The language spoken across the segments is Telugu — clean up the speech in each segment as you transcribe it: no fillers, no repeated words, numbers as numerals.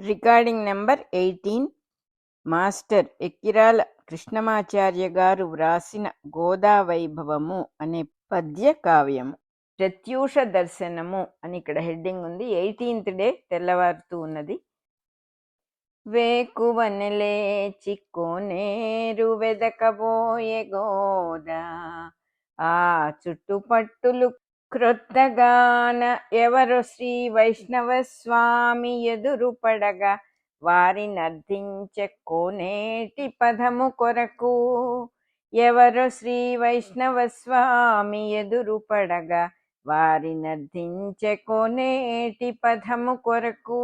Recording number 18. Master Ekkirala Krishnamacharya గారు వ్రాసిన గోదావైభవము అనే పద్య కావ్యము. ప్రత్యూష దర్శనము అని ఇక్కడ హెడ్డింగ్ ఉంది. 18th డే తెల్లవారుతూ ఉన్నది. వేకువనలేచి కోనేరు వెదకబోయే గోదా, ఆ చుట్టుపట్టులు క్రొత్తగాన ఎవరు శ్రీ వైష్ణవ స్వామి ఎదురుపడగా వారినర్థించే కోనేటి పదము కొరకు. ఎవరు శ్రీ వైష్ణవ స్వామి ఎదురుపడగా వారినర్థించే కోనేటి పదము కొరకు.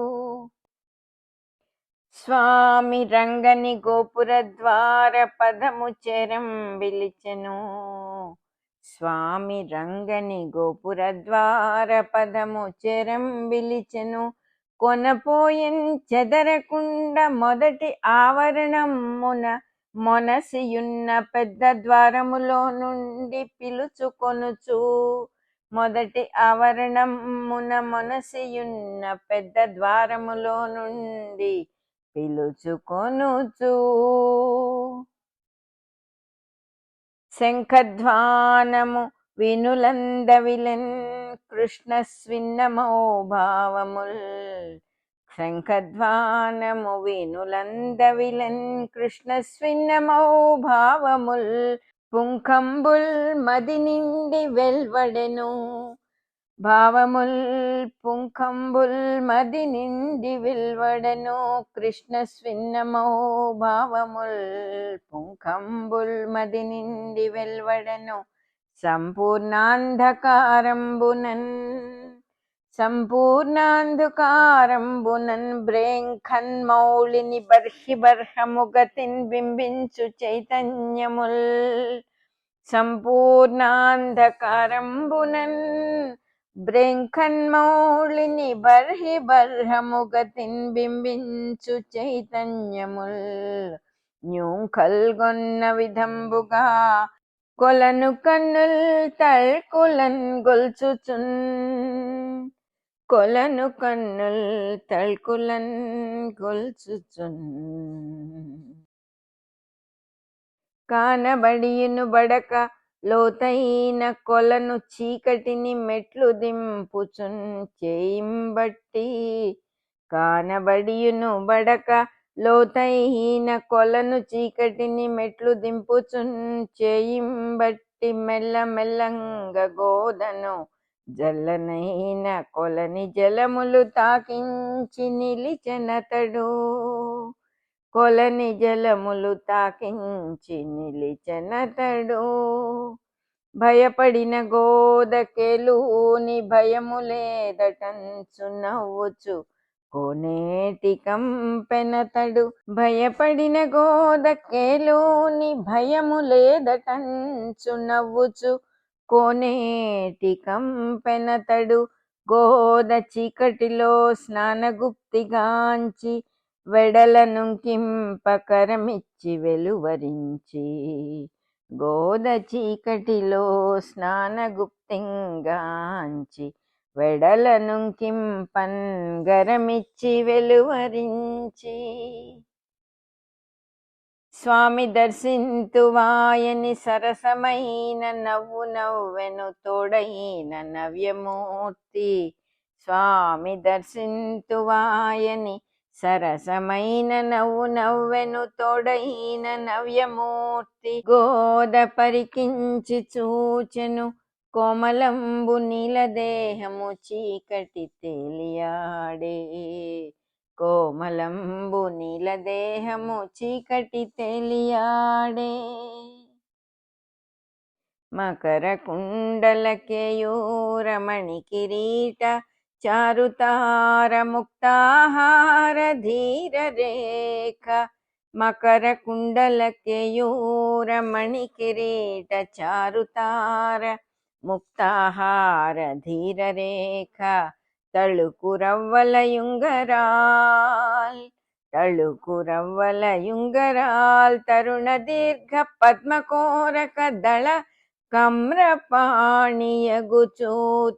స్వామి రంగని గోపుర ద్వార పదము చెరం విలిచెను. స్వామి రంగని గోపుర ద్వార పదము చెరం విలిచెను. కొనపోయెన్ చెదరకుండ మొదటి ఆవరణమున మొనసియున్న పెద్ద ద్వారములో నుండి పిలుచుకొనుచు. మొదటి ఆవరణమున మొనసియున్న పెద్ద ద్వారములో నుండి పిలుచుకొనుచు. శంఖధ్వానము వినులందవిలెన్ కృష్ణ స్విన్నమౌ భావముల్. శంఖధ్వానము వినులందవిలెన్ కృష్ణ స్విన్నమౌ భావముల్. పుంకంబుల్ మది నిండి వెల్వడెను భావముల్. పుంకంబుల్ మది నిండి వెల్వడెను కృష్ణ స్విన్నమౌ భావముల్. పుంకంబుల్ మది నిండి వెల్వడెను సంపూర్ణాంధకారంబునన్. సంపూర్ణాంధకారంబునన్ బ్రేంఖన్మౌళిని బర్హి బర్హముగతిన్ బింబించు చైతన్యముల్. సంపూర్ణాంధకారంబునన్ బ్రేంఖన్మౌళిని బర్హి బర్హముగతిన్ బింబించు చైతన్యముల్. న్యూంకల్గొన్న విధంబుగా కొలను కన్నుల్ తల్కులన్ గొల్చుచున్. కొలను కన్నుల్ తల్కులన్ గొల్చుచున్. కానబడియును బడక లోతైన కొలను చీకటిని మెట్లు దింపుచున్ చేయింబట్టి. కానబడియును బడక లోతైన కొలను చీకటిని మెట్లు దింపుచున్ చేయింబట్టి. మెల్ల మెల్లంగ గోదను జల్లనైన కొలని జలములు తాకించి నిలిచెనతడు. కొలని జలములు తాకించి నిలిచెనతడు. భయపడిన గోదకెలూని భయము లేదటంచు నవ్వుచు కోనేటి కంపెనతడు. భయపడిన గోదకెలూని భయము లేదటంచు నవ్వుచు కోనేటి కంపెనతడు. గోద చీకటిలో స్నానగుప్తిగాంచి వెడలను కింపకరమిచ్చి వెలువరించి. గోద చీకటిలో స్నానగుప్తింగాంచి వెడలను కింపన్ గరమిచ్చి వెలువరించి. స్వామి దర్శింతువాయని సరసమైన నవ్వు నవ్వెను తోడైన నవ్యమూర్తి. స్వామి దర్శింతువాయని సరసమైన నవ్వు నవ్వెను తోడైన నవ్యమూర్తి. గోద పరికించి చూచెను కోమలంబు నీలదేహము చీకటి తేలియాడే. కోమలంబు నీలదేహము చీకటి తేలియాడే. మకర కుండల కేయూరమణి కిరీట చారుతార ముక్తాహార ధీర రేఖ. మకర కుండల కేయూరమణి కిరీట చారుతార ముక్తాహార ధీర రేఖ. తళుకు రవ్వల యుంగరాల్. తళుకు రవ్వల యుంగరాల్ తరుణ దీర్ఘ పద్మకోరక దళ కమ్రపాణియగుచూ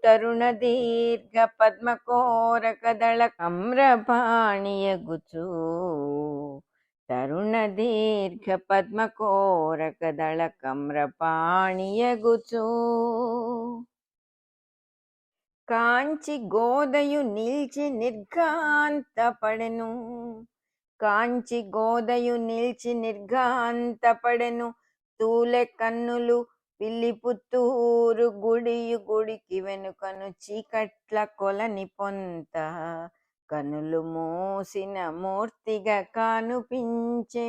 తరుణ దీర్ఘ పద్మకోరకదళ కమ్రపాణియగుచూ తరుణ దీర్ఘ పద్మకోరకదళ కమ్రపాణియగుచూ కాంచి గోదయు నిల్చి నిర్ఘాంతపడెను కాంచి గోదయు నిల్చి నిర్ఘాంతపడెను తూలె కన్నులు పిల్లి పుత్తూరు గుడియు గుడికి వెనుకను చీకట్ల కొలని పొంత కనులు మూసిన మూర్తిగా కానుపించే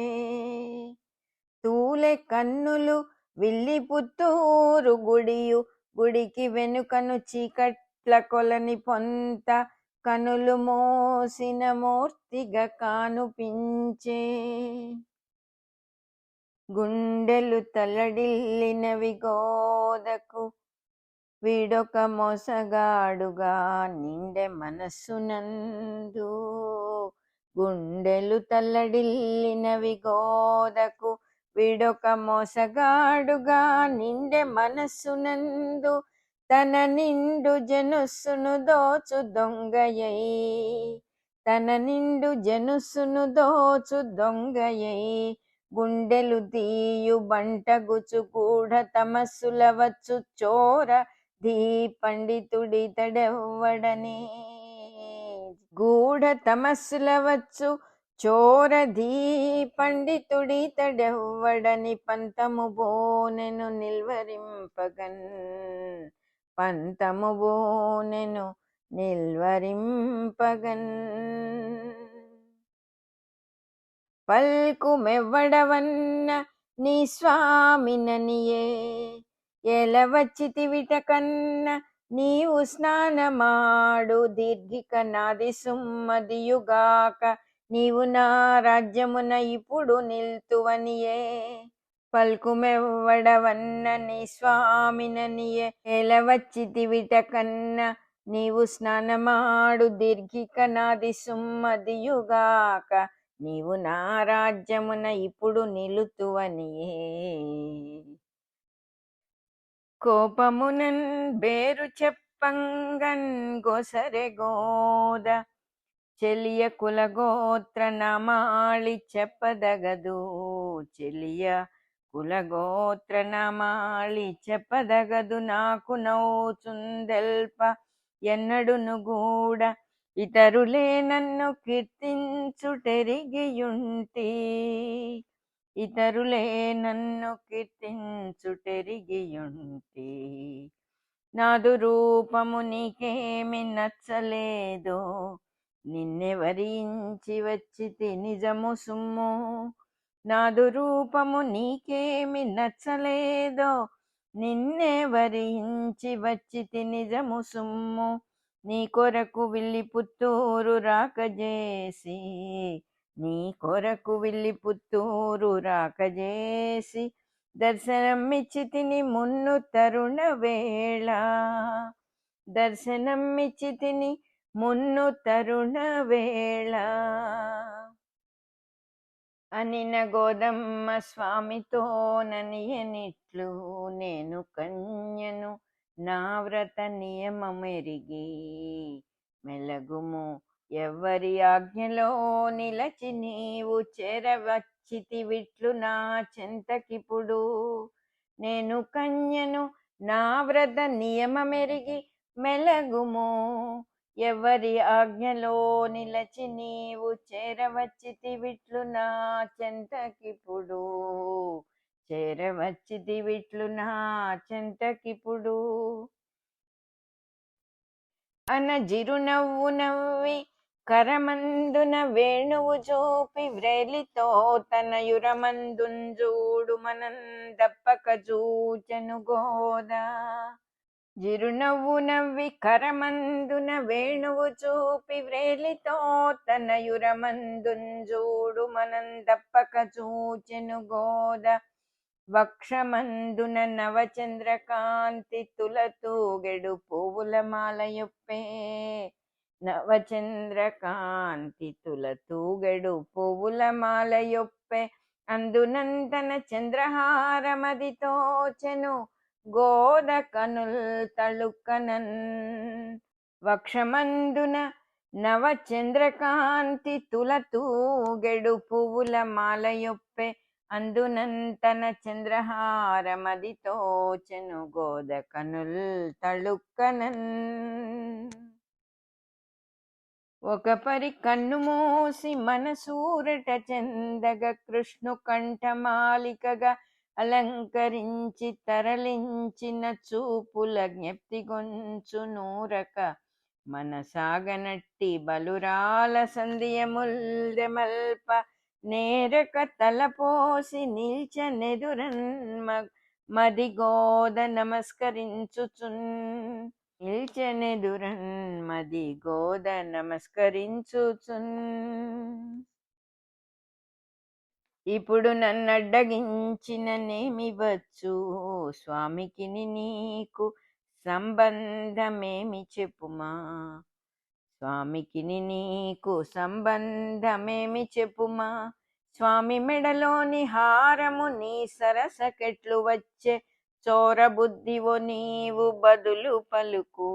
తూలె కన్నులు విల్లి పుత్తూరు గుడియు గుడికి వెనుకను చీకట్ల కొలని పొంత కనులు మోసిన మూర్తిగా కానుపించే గుండెలు తలడిల్లినవి గోదకు వీడొక మోసగాడుగా నిండె మనస్సునందు గుండెలు తల్లడిల్లినవి గోదకు వీడొక మోసగాడుగా నిండె మనస్సునందు తన నిండు జనుస్సును దోచు దొంగయై తన నిండు జనుస్సును దోచు దొంగయై గుండెలు తీయు బంటగుచు గూఢ తమస్సుల వచ్చు చోర ధీ పండితుడితడెవ్వడనే గూఢ తమస్సుల వచ్చు చోర ధీ పండితుడితడెవ్వడని పంతము బోనెను నిల్వరింపగన్ పంతము బోనెను నిల్వరింపగన్ పల్కుమెవ్వడవన్న నీ స్వామిననియే ఎలవచ్చితివిట కన్న నీవు స్నానమాడు దీర్ఘిక నాది సుమ్మదియుగాక నీవు నా రాజ్యమున ఇప్పుడు నిల్తువనియే పల్కుమెవ్వడవన్న నీ స్వామిననియే ఎలవచ్చితివిట కన్న నీవు స్నానమాడు దీర్ఘిక నాది సుమ్మదియుగాక నీవు నా రాజ్యమున ఇప్పుడు నిలుతువనియే కోపమునన్ బేరు చెప్పంగన్ గొసరె గోద చెలియ కులగోత్ర నామాళి చెప్పదగదు చెలియ కులగోత్ర నామాళి చెప్పదగదు నాకు నవ్వుచుందెల్ప ఎన్నడును గూడ ఇతరులే నన్ను కీర్తించుటెరిగియుంటి ఇతరులే నన్ను కీర్తించుటెరిగియుంటి నాదు రూపము నీకేమి నచ్చలేదో నిన్నే వరించి వచ్చితి నిజము సుమ్ము నాదు రూపము నీకేమి నచ్చలేదో నిన్నే వరించి వచ్చితి నిజము సుమ్ము నీ కొరకు విల్లి పుత్తూరు రాకజేసి నీ కొరకు విల్లి పుత్తూరు రాకజేసి దర్శనమిచ్చి తిని మున్ను తరుణ వేళ దర్శనమిచ్చి తిని మున్ను తరుణ వేళ అనిన గోదమ్మ స్వామితో ననియనిట్లు నేను కన్యను నా వ్రత నియమమెరిగి మెలగుము ఎవ్వరి ఆజ్ఞలో నిలచి నీవు చేరవచ్చితివిట్లు నా చెంతకిప్పుడు నేను కన్యను నా వ్రత నియమమెరిగి మెలగుము ఎవరి ఆజ్ఞలో నిలచి నీవు చేరవచ్చితివిట్లు నా చెంతకిప్పుడు చేరవచ్చితివిట్లు నా చెంతకిప్పుడు అనజిరు నవ్వు నవ్వి కరమందున వేణువు చూపి వ్రేలితో తనయురమందుంజూడు మనందప్పక చూచెను గోదా జిరునవ్వు నవ్వి కరమందున వేణువు చూపి వ్రేలితో తనయురమందుంజూడు మనందప్పక చూచెను గోద వక్షమందున నవచంద్రకాంతి తులతూగెడు పువ్వుల మాలయొప్పే నవచంద్రకాంతి తులతూగెడు పువ్వుల మాలయొప్పే అందునంతన చంద్రహారమది తోచెను గోద కనుల్ తళుక్కనన్ వక్షమందున నవచంద్రకాంతి తులతూగెడు పువ్వుల మాలయొప్పె అందునంతన చంద్రహారమదితోచెను గోద కనుల్ తళుక్కనన్ ఒక పరి కన్ను మూసి మనసూరట చెందగ కృష్ణు కంఠమాలికగా అలంకరించి తరలించిన చూపుల జ్ఞప్తి గొంచు నూరక మనసాగనట్టి బలురాల సంధ్యముల్దెమల్ప నేరక తలపోసి నిల్చనెదురన్ మదిగోద నమస్కరించుచున్ నిల్చనెదురన్ మదిగోద నమస్కరించుచున్ ఇప్పుడు నన్నడ్డగించిన నేమివచ్చు స్వామికి నీకు సంబంధమేమి చెప్పుమా స్వామికి నీకు సంబంధమేమి చెప్పుమా స్వామి మెడలోని హారము నీ సరసకెట్లు వచ్చే చోర బుద్ధివో నీవు బదులు పలుకు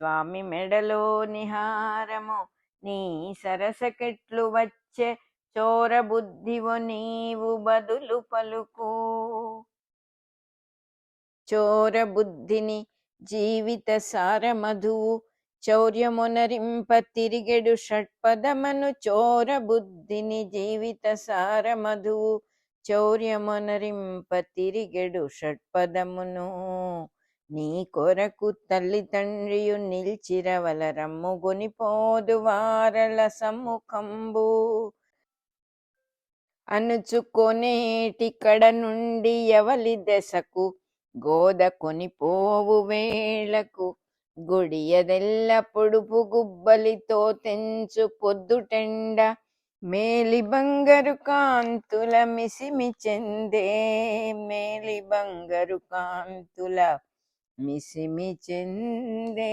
స్వామి మెడలోని హారము నీ సరసకెట్లు వచ్చే చోర బుద్ధివో నీవు బదులు పలుకు చోర బుద్ధిని జీవిత సారమధువు చౌర్యమునరింప తిరిగెడు షట్పదమను చోర బుద్ధిని జీవిత సారమధువు చౌర్యమునరింప తిరిగెడు షట్పదమును నీ కొరకు తల్లి తండ్రియు నిల్చిరవల రమ్ముగొనిపోదు వారల సమ్ముఖంబు అనుచుకొనేటి కడ నుండి ఎవలి దశకు గోద కొనిపోవు వేళకు గుడియదెల్ల పొడుపు గుబ్బలితో తెంచు పొద్దుటెండ మేలి బంగారు కాంతుల మిసిమి చెందే మేలి బంగారు కాంతుల మిసిమి చెందే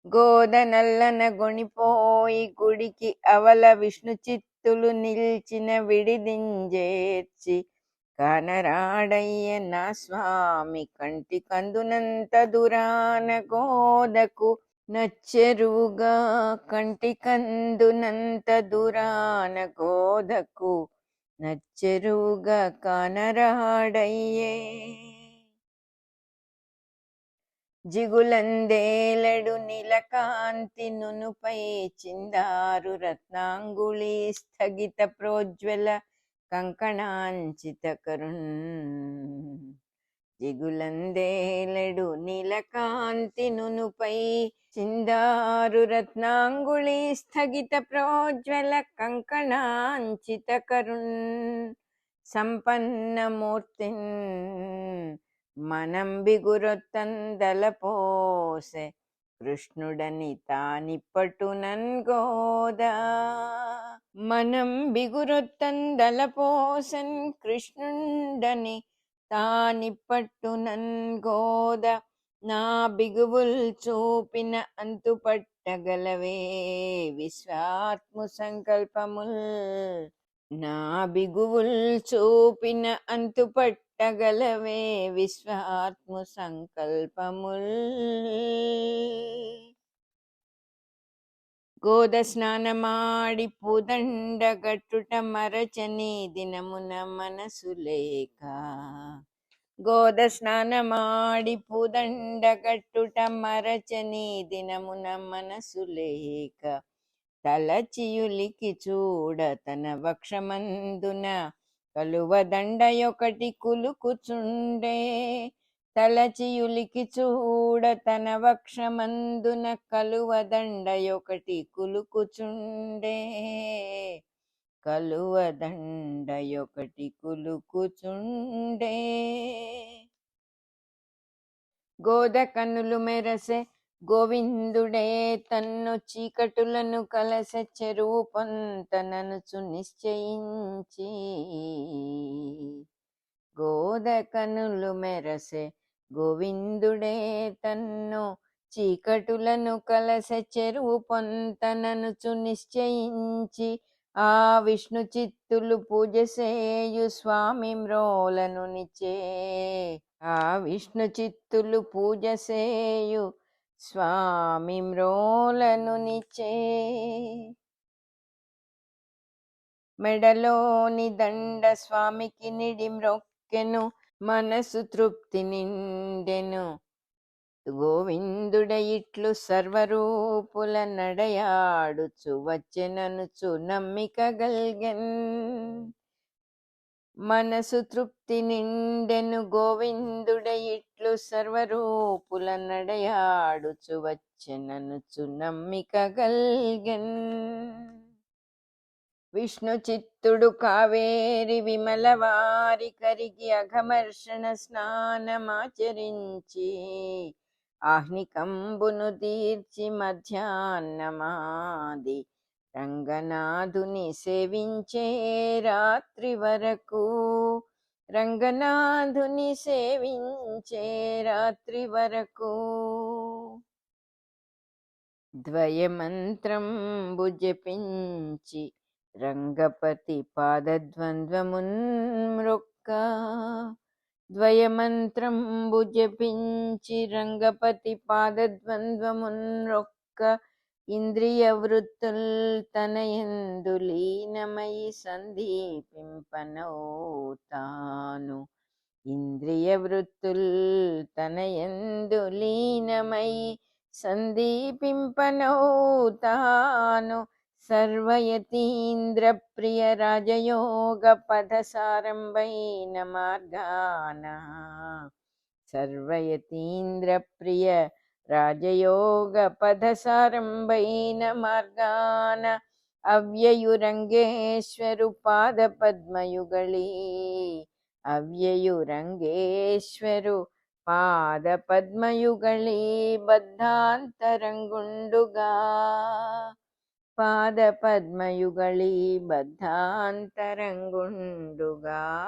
గోద నల్లన గొనిపోయి గుడికి అవల విష్ణు చిత్తులు నిల్చిన విడిదింజేర్చి కానరాడయ్య నా స్వామి కంటి కందునంత దురాన గోదకు నచ్చెరువుగా కంటి కందునంత దురాన గోదకు నచ్చెరువుగా కానరాడయ్యే జిగులందేలడు నీలకాంతి నునుపై చిందారు రత్నాంగుళీ స్థగిత ప్రోజ్వల కంకణాంచిత కరుణ్ జిగులందేలడు నీలకాంతి నునుపై చిందారు రత్నాంగుళీ స్థగిత ప్రోజ్వల కంకణాంచిత కరుణ్ సంపన్నమూర్తిన్ మనం బిగురొత్తందలపోసె కృష్ణుడని తానిప్పటునన్ గోదా మనం బిగురొత్తందలపోసెన్ కృష్ణుండని తానిప్పట్టునన్ గోద నా బిగువుల్ చూపిన అంతుపట్టగలవే విశ్వాత్ము సంకల్పముల్ నా బిగువుల్ చూపిన అంతుపట్టగలవే విశ్వాత్ము సంకల్పముల్ గోద స్నానమాడి పూదండ గట్టుట మరచని దినమున మనసు లేక గోద స్నానమాడి పూదండ గట్టుట మరచని దినమున మనసు లేక తలచియులికి చూడ తన వక్షమందున కలువదండయొకటి కులుకుచుండే తలచియులికి చూడ తన వక్షమందున కలువదండయొకటి కులుకుచుండే కలువదండయొకటి కులుకుచుండే గోద కన్నులు మెరసె గోవిందుడే తన్ను చీకటులను కలసె చెరువు పొంతననుచు నిశ్చయించి గోద కన్నులు మెరసె గోవిందుడే తన్ను చీకటులను కలసె చెరువు పొంతననుచు నిశ్చయించి ఆ విష్ణు చిత్తులు పూజ సేయు స్వామి మ్రోలను నిచే. ఆ విష్ణు చిత్తులు పూజ సేయు స్వామి మ్రోలను నిచే. మెడలోని దండ స్వామికి నిడి మ్రొక్కెను, మనసు తృప్తి నిండెను. గోవిందుడ ఇట్లు సర్వరూపుల నడయాడుచు వచ్చెననుచు నమ్మిక గల్గెన్. మనసు తృప్తి నిండెను గోవిందుడ ఇట్లు సర్వరూపుల నడయాడుచు వచ్చెననుచు నమ్మిక గల్గెన్. విష్ణు చిత్తుడు కావేరి విమల వారి కరిగి అఘమర్షణ స్నానమాచరించి ఆహ్నికంబును తీర్చి మధ్యాహ్నమాది రంగనాథుని సేవించే రాత్రి వరకు. రంగనాథుని సేవించే రాత్రి వరకు. ద్వయమంత్రం జపించి రంగపతి పాదద్వంద్వమున్ మ్రొక్క. ద్వయమంత్రంబు జపించి రంగపతి పాదద్వంద్వమున్ మ్రొక్క. ఇంద్రియ వృత్తుల్ తనయందు లీనమయి సందీపింపనౌతాను. ఇంద్రియ వృత్తుల్ తనయందు లీనమయి సందీపింపనౌతాను. సర్వయతీంద్ర ప్రియ రాజయోగ పదసారంభైన మార్గాన. సర్వయతీంద్ర ప్రియ రాజయోగ పదసారంభైన మార్గాన. ಅವ್ಯಯುರಂಗೇಶ್ವರು ಪಾದ ಪದ್ಮಯುಗಳೇ. ಅವ್ಯಯುರಂಗೇಶ್ವರು ಪಾದ ಪದ್ಮಯುಗಳೇ ಬದ್ಧಾಂತರಂಗುಂಡುಗಾ. ಪಾದ ಪದ್ಮಯುಗಳೇ ಬದ್ಧಾಂತರಂಗುಂಡುಗಾ.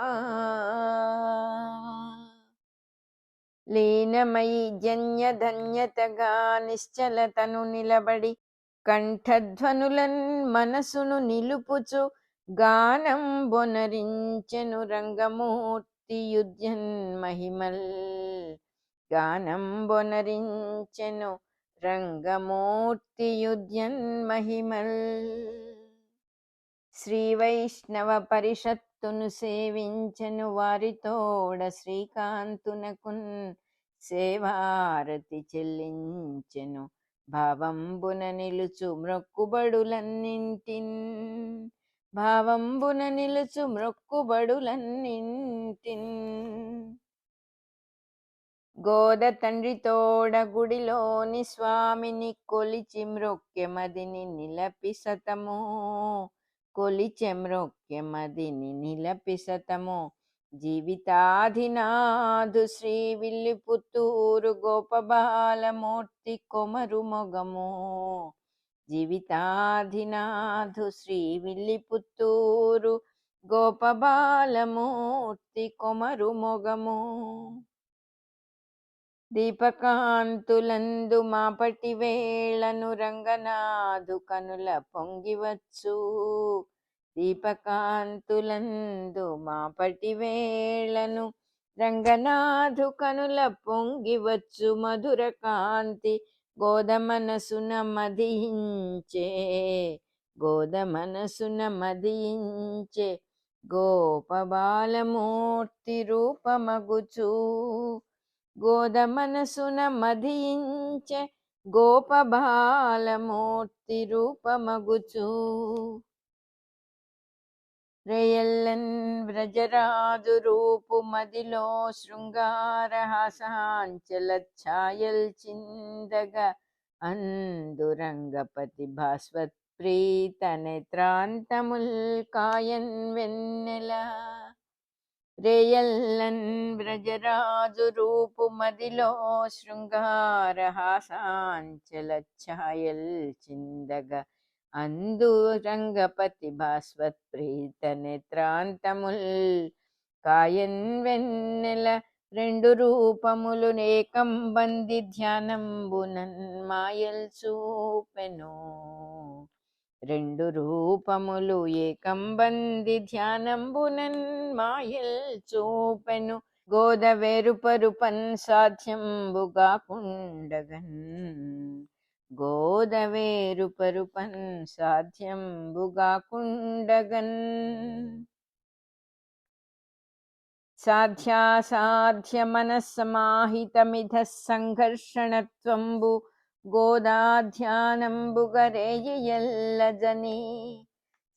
లీనమయి జన్యధన్యతగా నిశ్చలతను నిలబడి కంఠధ్వనులన్ మనసును నిలుపుచు గానం బొనరించెను రంగమూర్తి యుధ్యన్ మహిమల్. గానం బొనరించెను రంగమూర్తి యుధ్యన్ మహిమల్. శ్రీ వైష్ణవ పరిషత్తును సేవించెను వారితోడ శ్రీకాంతునకున్ సేవారతి చెల్లించెను. భావంబున నిలుచు మ్రొక్కుబడులన్నింటిన్. భావంబున నిలుచు మ్రొక్కుబడులన్నింటిన్. గోద తండ్రితోడ గుడిలోని స్వామిని కొలిచి మ్రొక్కె మదిని నిలపి సతము. కొలిచె మ్రొక్కె మదిని నిలపి సతము. జీవితాధినాథు శ్రీ విల్లిపుత్తూరు గోపబాలమూర్తి కొమరు మొగము. జీవితాధినాథు శ్రీ విల్లిపుత్తూరు గోపబాలమూర్తి కొమరు మొగము. దీపకాంతులందు మాపటి వేళను రంగనాథు కనుల పొంగివచ్చు. దీపకాంతులందు మాపటి వేళను రంగనాథు కనుల పొంగివచ్చు. మధుర కాంతి గోదమనసున మదించే. గోదమనసున మదించే గోపబాలమూర్తి రూపమగుచు. గోదమనసున మదించే గోపబాలమూర్తి రూపమగుచు. రేయల్లన్ వ్రజరాజు రూపు మదిలో శృంగారహాసాంచల ఛాయల్ చిందగ. అందురంగపతి భాస్వత్ ప్రీత నేత్రాంతముల్ కాయన్ వెన్నెల. రేయల్లన్ వ్రజరాజు రూపు మదిలో శృంగారహాసాంచల ఛాయల్ చిందగ. అందు రంగపతి భాస్వత్ ప్రీత నేత్రాంతముల్ కాయన్ వెన్నెల. రెండు రూపములు నేకం బంది ధ్యానంబునన్ మాయల్ చూపెను. రెండు రూపములు ఏకంబంది ధ్యానంబునన్ మాయల్ చూపెను గోదవేరుపరుపన్ సాధ్యంబుగా కుండగన్ గోదవేరుపరుపన్ సాధ్యంబుగా కుండగన్ సాధ్యాసాధ్య మనస్సమాహితమిధ సంఘర్షణత్వంబు గోదాధ్యానంబుగరేయెల్లజని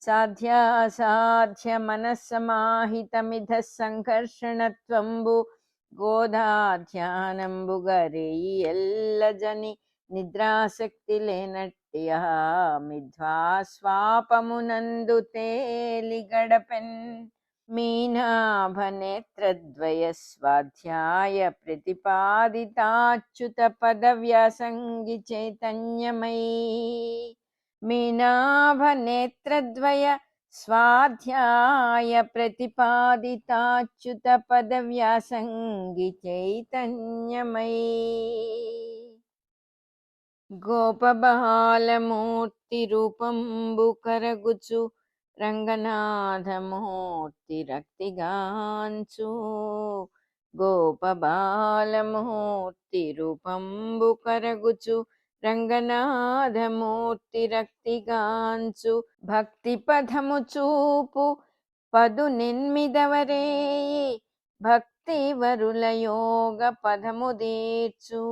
సాధ్యాసాధ్య మనస్సమాహితమిధ సంఘర్షణత్వంబు గోదాధ్యానంబుగరేయెల్లజని నిద్రాసక్తి లేనట్టియా మిధ్వాస్వాపమునందు తేలి గడపెన్ మీనాభనేత్రద్వయ స్వాధ్యాయ ప్రతిపాదితాచ్యుత పదవ్యాసంగి చైతన్యమయీ మీనాభనేత్రద్వయ స్వాధ్యాయ ప్రతిపాదితాచ్యుత పదవ్యాసంగి చైతన్యమయీ గోపబాలమూర్తి రూపంబు కరగుచు రంగనాథమూర్తి రక్తిగాంచు గోపబాలమూర్తి రూపంబు కరగుచు రంగనాథమూర్తి రక్తిగాంచు భక్తి పదము చూపు పదునెన్మిదవరేయి భక్తి వరుల యోగ పదము దీర్చు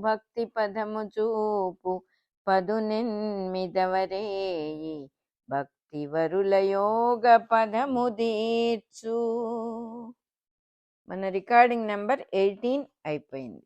భక్తి పదము చూపు పదునెన్మిదవరేయి భక్తి వరుల యోగ పదము దీర్చు. మన రికార్డింగ్ నెంబర్ 18 అయిపోయింది.